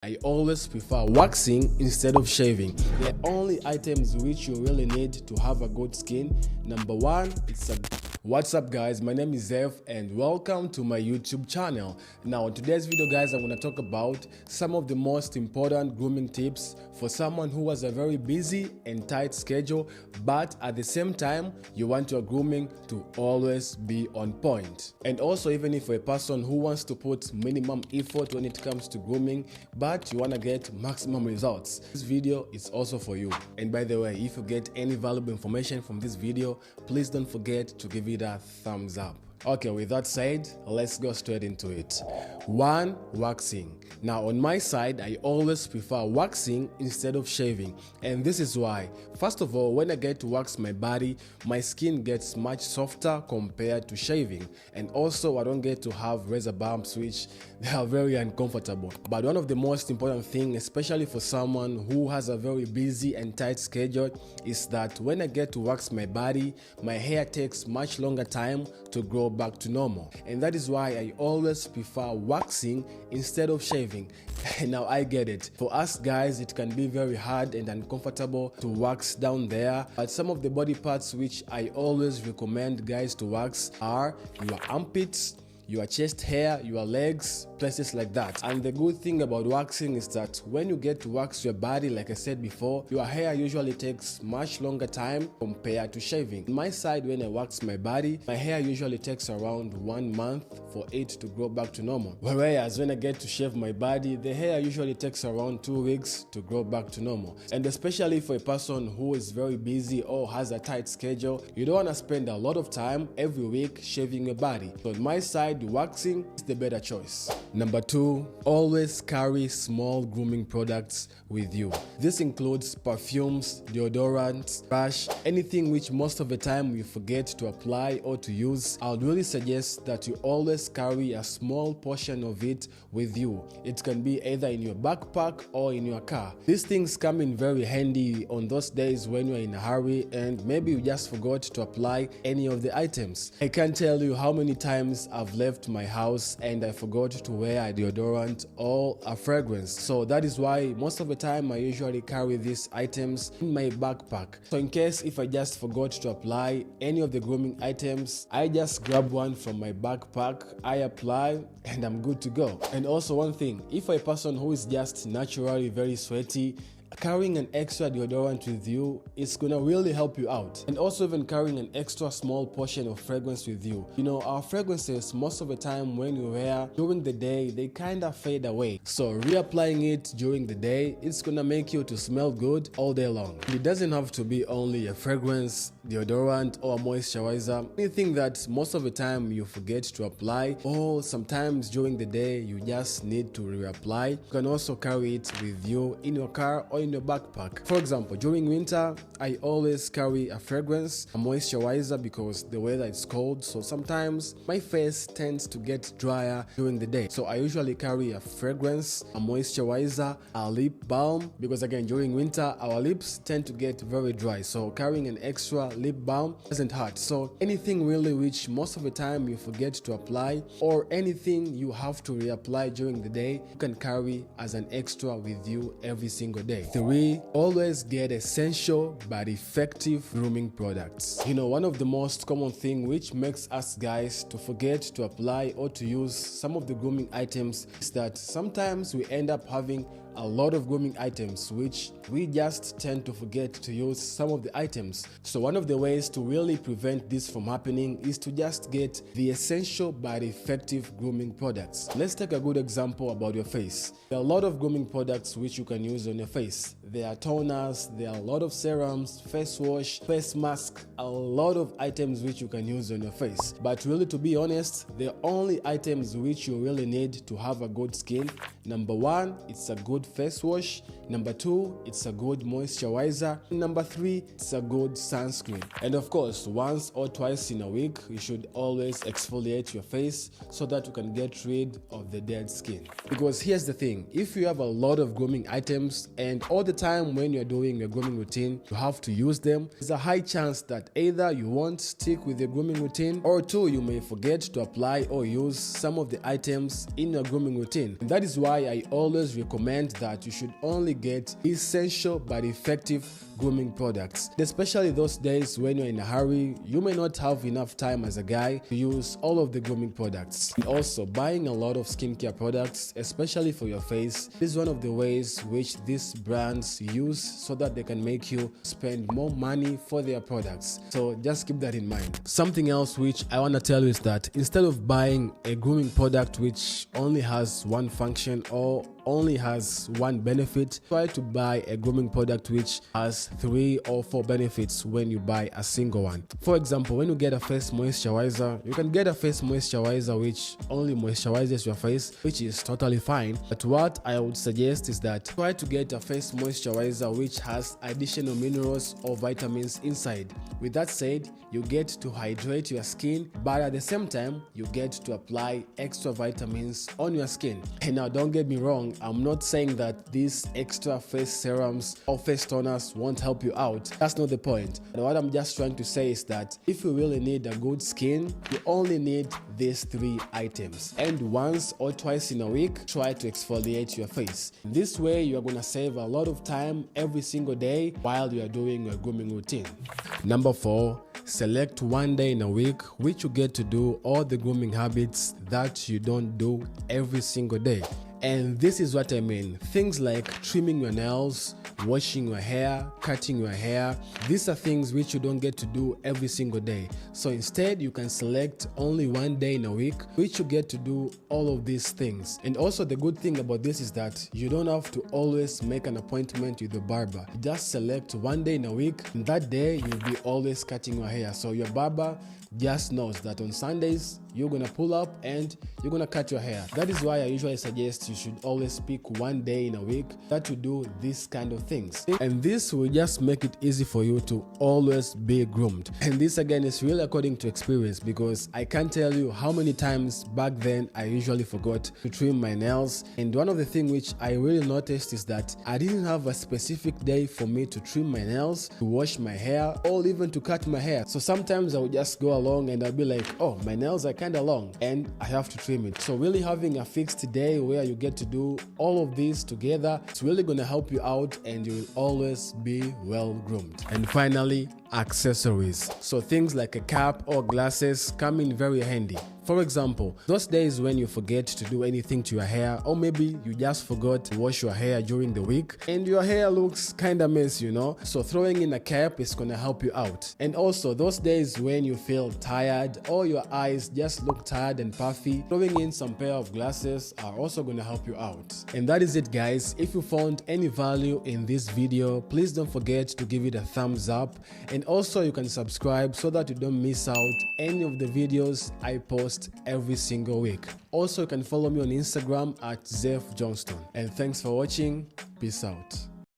I always prefer waxing instead of shaving. The only items which you really need to have a good skin. Number one, What's up guys, my name is Zev and welcome to my YouTube channel. Now in today's video guys, I'm going to talk about some of the most important grooming tips for someone who has a very busy and tight schedule, but at the same time you want your grooming to always be on point. And also, even if you're a person who wants to put minimum effort when it comes to grooming, but you want to get maximum results, this video is also for you. And by the way, if you get any valuable information from this video, please don't forget to give it a thumbs up. Okay, with that said, let's go straight into it. 1. Waxing. Now on my side, I always prefer waxing instead of shaving, and this is why. First of all, when I get to wax my body, my skin gets much softer compared to shaving, and also I don't get to have razor bumps, which they are very uncomfortable. But one of the most important things, especially for someone who has a very busy and tight schedule, is that when I get to wax my body, my hair takes much longer time to grow back to normal, and that is why I always prefer waxing instead of shaving. Now I get it, for us guys it can be very hard and uncomfortable to wax down there, but some of the body parts which I always recommend guys to wax are your armpits, your chest hair, your legs, places like that. And the good thing about waxing is that when you get to wax your body, like I said before, your hair usually takes much longer time compared to shaving. On my side, when I wax my body, my hair usually takes around 1 month for it to grow back to normal. Whereas when I get to shave my body, the hair usually takes around 2 weeks to grow back to normal. And especially for a person who is very busy or has a tight schedule, you don't want to spend a lot of time every week shaving your body. So on my side, waxing is the better choice. Number 2, always carry small grooming products with you. This includes perfumes, deodorants, brush, anything which most of the time you forget to apply or to use. I would really suggest that you always carry a small portion of it with you. It can be either in your backpack or in your car. These things come in very handy on those days when you're in a hurry and maybe you just forgot to apply any of the items. I can't tell you how many times I've left my house and I forgot to wear a deodorant or a fragrance. So that is why most of the time I usually carry these items in my backpack. So in case if I just forgot to apply any of the grooming items, I just grab one from my backpack, I apply, and I'm good to go. And also one thing, if you're a person who is just naturally very sweaty, carrying an extra deodorant with you is gonna really help you out. And also even carrying an extra small portion of fragrance with you. You know, our fragrances most of the time when you wear during the day, they kind of fade away. So reapplying it during the day, it's gonna make you to smell good all day long. It doesn't have to be only a fragrance, deodorant, or moisturizer. Anything that most of the time you forget to apply, or sometimes during the day you just need to reapply, you can also carry it with you in your car or in your backpack. For example, during winter, I always carry a fragrance, a moisturizer, because the weather is cold, so sometimes my face tends to get drier during the day. So I usually carry a fragrance, a moisturizer, a lip balm, because again, during winter, our lips tend to get very dry. So carrying an extra lip balm doesn't hurt. So anything really which most of the time you forget to apply, or anything you have to reapply during the day, you can carry as an extra with you every single day. 3. Always get essential but effective grooming products. You know, one of the most common thing which makes us guys to forget to apply or to use some of the grooming items is that sometimes we end up having a lot of grooming items which we just tend to forget to use some of the items. So one of the ways to really prevent this from happening is to just get the essential but effective grooming products. Let's take a good example about your face. There are a lot of grooming products which you can use on your face. There are toners, there are a lot of serums, face wash, face mask, a lot of items which you can use on your face. But really, to be honest, the only items which you really need to have a good skin, number 1, it's a good face wash. Number 2, it's a good moisturizer. Number 3, it's a good sunscreen. And of course, once or twice in a week, you should always exfoliate your face so that you can get rid of the dead skin. Because here's the thing, if you have a lot of grooming items and all the time when you're doing your grooming routine, you have to use them, there's a high chance that either you won't stick with your grooming routine, or 2, you may forget to apply or use some of the items in your grooming routine. And that is why I always recommend meant that you should only get essential but effective grooming products, especially those days when you're in a hurry. You may not have enough time as a guy to use all of the grooming products. And also, buying a lot of skincare products, especially for your face, is one of the ways which these brands use so that they can make you spend more money for their products. So just keep that in mind. Something else which I want to tell you is that instead of buying a grooming product which only has one function or only has one benefit, try to buy a grooming product which has 3 or 4 benefits when you buy a single one. For example, when you get a face moisturizer, you can get a face moisturizer which only moisturizes your face, which is totally fine. But what I would suggest is that try to get a face moisturizer which has additional minerals or vitamins inside. With that said, you get to hydrate your skin, but at the same time, you get to apply extra vitamins on your skin. And now, don't get me wrong, I'm not saying that these extra face serums or face toners won't help you out. That's not the point. And what I'm just trying to say is that if you really need a good skin, you only need these 3 items. And once or twice in a week, try to exfoliate your face. This way, you're going to save a lot of time every single day while you are doing your grooming routine. Number 4, select one day in a week which you get to do all the grooming habits that you don't do every single day. And this is what I mean. Things like trimming your nails, washing your hair, cutting your hair. These are things which you don't get to do every single day. So instead, you can select only one day in a week which you get to do all of these things. And also the good thing about this is that you don't have to always make an appointment with the barber. Just select one day in a week, and that day you'll be always cutting your hair. So your barber just knows that on Sundays you're gonna pull up and you're gonna cut your hair. That is why I usually suggest you should always pick one day in a week that you do this kind of things. And this will just make it easy for you to always be groomed. And this again is really according to experience, because I can't tell you how many times back then I usually forgot to trim my nails. And one of the things which I really noticed is that I didn't have a specific day for me to trim my nails, to wash my hair, or even to cut my hair. So sometimes I would just go along and I'll be like, oh, my nails are kind of long and I have to trim it. So really having a fixed day where you get to do all of these together, it's really going to help you out and you will always be well groomed. And finally, accessories. So things like a cap or glasses come in very handy. For example, those days when you forget to do anything to your hair, or maybe you just forgot to wash your hair during the week and your hair looks kinda messy, you know? So throwing in a cap is gonna help you out. And also those days when you feel tired or your eyes just look tired and puffy, throwing in some pair of glasses are also gonna help you out. And that is it, guys. If you found any value in this video, please don't forget to give it a thumbs up, and also you can subscribe so that you don't miss out any of the videos I post every single week. Also, you can follow me on Instagram at Zeph Johnston. And thanks for watching. Peace out.